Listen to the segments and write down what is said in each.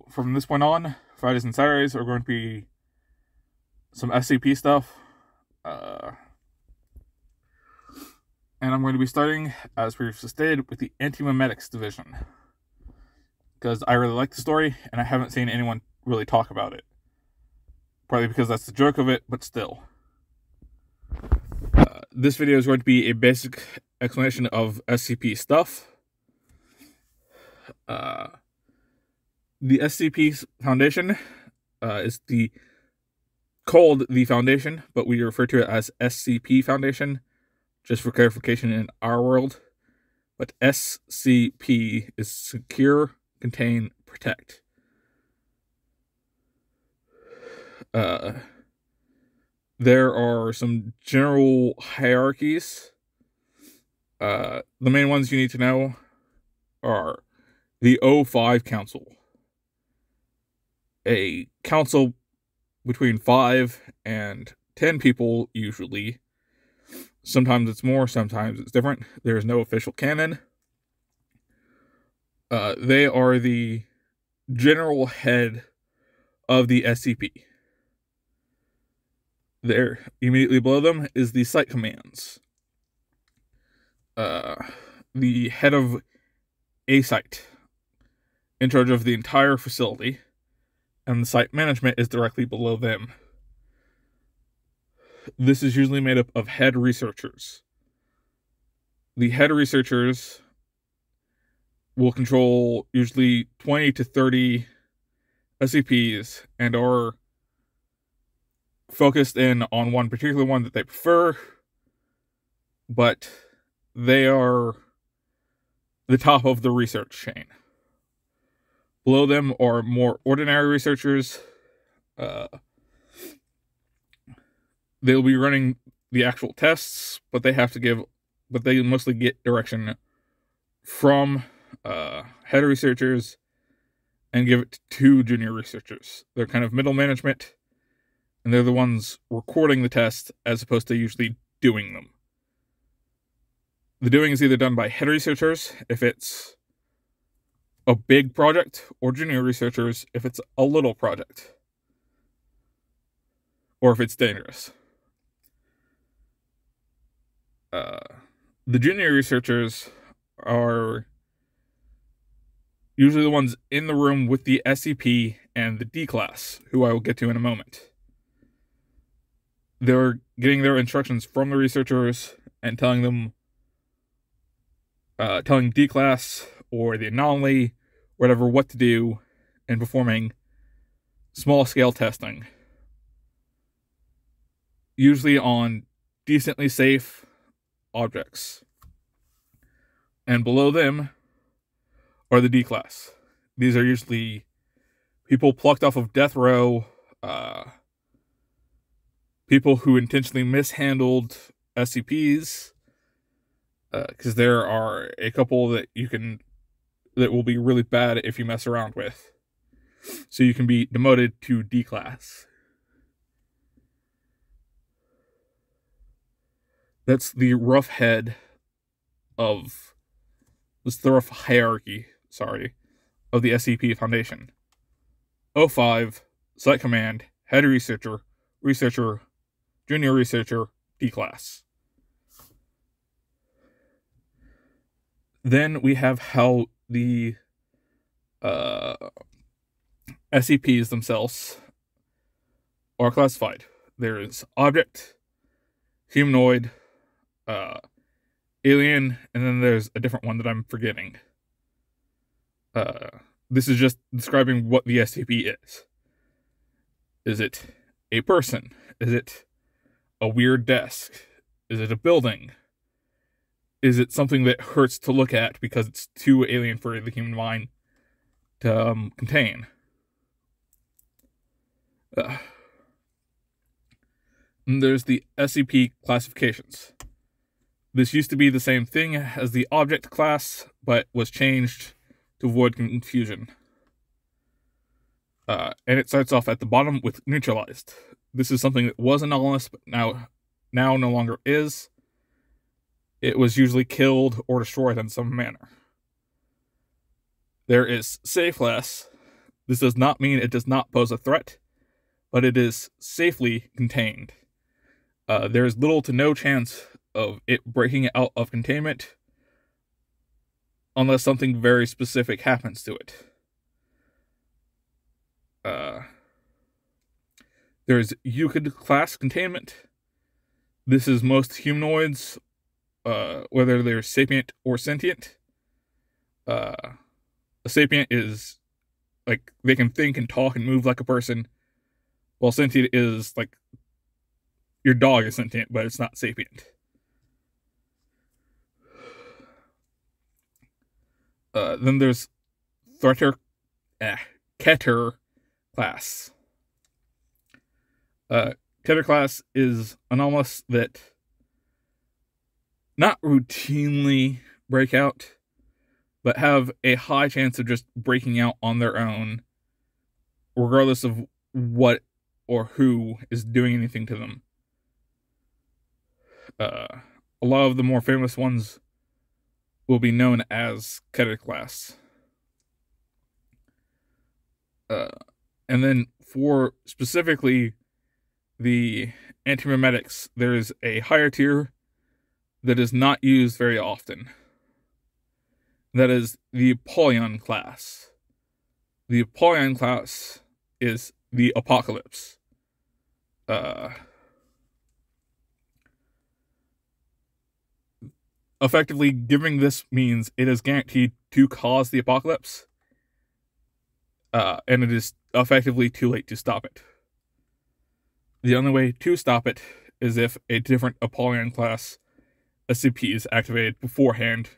from this point on, Fridays and Saturdays are going to be some SCP stuff. And I'm going to be starting, as previously stated, with the Anti-Memetics Division. Because I really like the story, and I haven't seen anyone really talk about it. Partly because that's the joke of it, but still. This video is going to be a basic explanation of SCP stuff. The SCP Foundation is called the Foundation, but we refer to it as SCP Foundation, just for clarification in our world. But SCP is Secure, Contain, Protect. There are some general hierarchies. The main ones you need to know are the O5 Council. A council between 5 and 10 people, usually. Sometimes it's more, sometimes it's different. There is no official canon. They are the general head of the SCP. There, immediately below them, is the site commands. The head of a site, in charge of the entire facility, and the site management is directly below them. This is usually made up of head researchers. The head researchers will control usually 20 to 30 SCPs and are focused in on one particular one that they prefer, but they are the top of the research chain. Below them are more ordinary researchers. They'll be running the actual tests, but they mostly get direction from head researchers and give it to junior researchers. They're kind of middle management, and they're the ones recording the test as opposed to usually doing them. The doing is either done by head researchers if it's a big project, or junior researchers if it's a little project, or if it's dangerous. The junior researchers are usually the ones in the room with the SCP and the D class, who I will get to in a moment. They're getting their instructions from the researchers and telling D class or the anomaly, whatever, what to do, and performing small-scale testing. Usually on decently safe objects. And below them are the D class. These are usually people plucked off of death row, people who intentionally mishandled SCPs, because there are a couple that will be really bad if you mess around with. So you can be demoted to D class. That's the rough hierarchy, of the SCP Foundation. O5, Site Command, Head Researcher, Junior Researcher, D class. Then we have how the SCPs themselves are classified. There is object, humanoid, alien, and then there's a different one that I'm forgetting. This is just describing what the SCP is. Is it a person? Is it a weird desk? Is it a building? Is it something that hurts to look at because it's too alien for the human mind to contain? And there's the SCP classifications. This used to be the same thing as the object class, but was changed to avoid confusion. And it starts off at the bottom with neutralized. This is something that was anomalous, but now no longer is. It was usually killed or destroyed in some manner. There is safe class. This does not mean it does not pose a threat, but it is safely contained. There is little to no chance of it breaking out of containment unless something very specific happens to it. There's Euclid class containment. This is most humanoids, whether they're sapient or sentient. A sapient is like they can think and talk and move like a person, while sentient is like your dog is sentient, but it's not sapient. Then there's Keter class. Keter class is anomalous that not routinely break out, but have a high chance of just breaking out on their own, regardless of what or who is doing anything to them. A lot of the more famous ones will be known as Keter class. And then for specifically the antimimetics, there is a higher tier that is not used very often. That is the Apollyon class. The Apollyon class is the Apocalypse. Effectively, giving this means it is guaranteed to cause the apocalypse, and it is effectively too late to stop it. The only way to stop it is if a different Apollyon class SCP is activated beforehand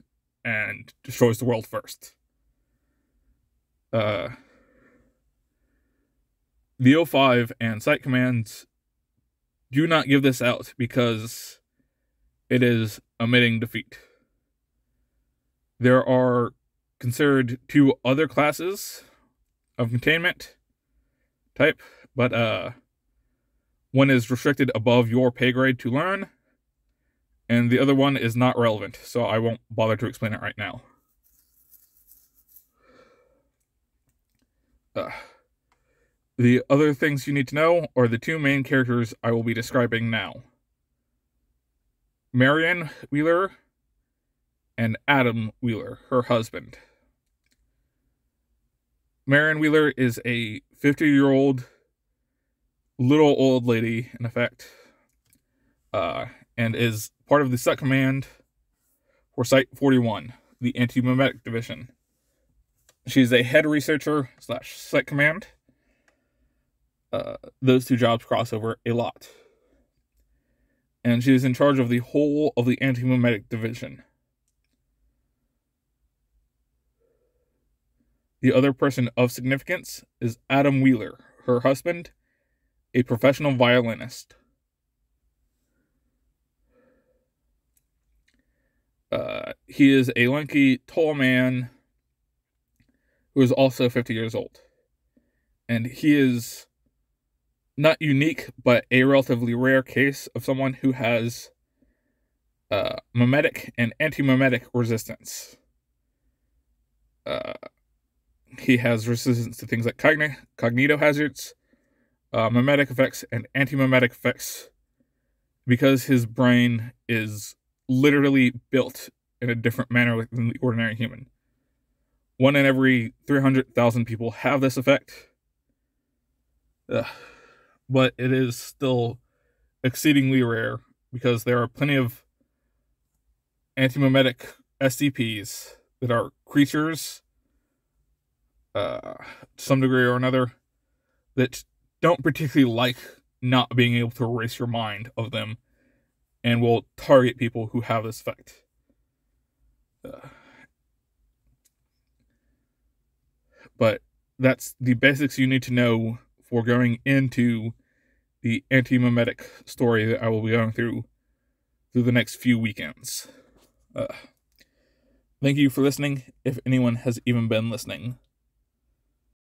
and destroys the world first. The O5 and site commands do not give this out because it is omitting defeat. There are considered 2 other classes of containment type, but one is restricted above your pay grade to learn, and the other one is not relevant, so I won't bother to explain it right now. The other things you need to know are the 2 main characters I will be describing now. Marion Wheeler and Adam Wheeler, her husband. Marion Wheeler is a 50-year-old little old lady, in effect, and is part of the Site Command for Site 41, the Anti-Mimetic Division. She's a head researcher / Site Command. Those 2 jobs cross over a lot. And she is in charge of the whole of the Anti-Mimetic Division. The other person of significance is Adam Wheeler, her husband, a professional violinist. He is a lanky, tall man who is also 50 years old. And he is not unique, but a relatively rare case of someone who has mimetic and anti-mimetic resistance. He has resistance to things like cognito hazards, mimetic effects, and anti-mimetic effects because his brain is literally built in a different manner than the ordinary human. 1 in every 300,000 people have this effect. But it is still exceedingly rare because there are plenty of anti-mimetic SCPs that are creatures, to some degree or another, that don't particularly like not being able to erase your mind of them and will target people who have this effect. But that's the basics you need to know for going into the anti-mimetic story that I will be going through the next few weekends. Thank you for listening, if anyone has even been listening.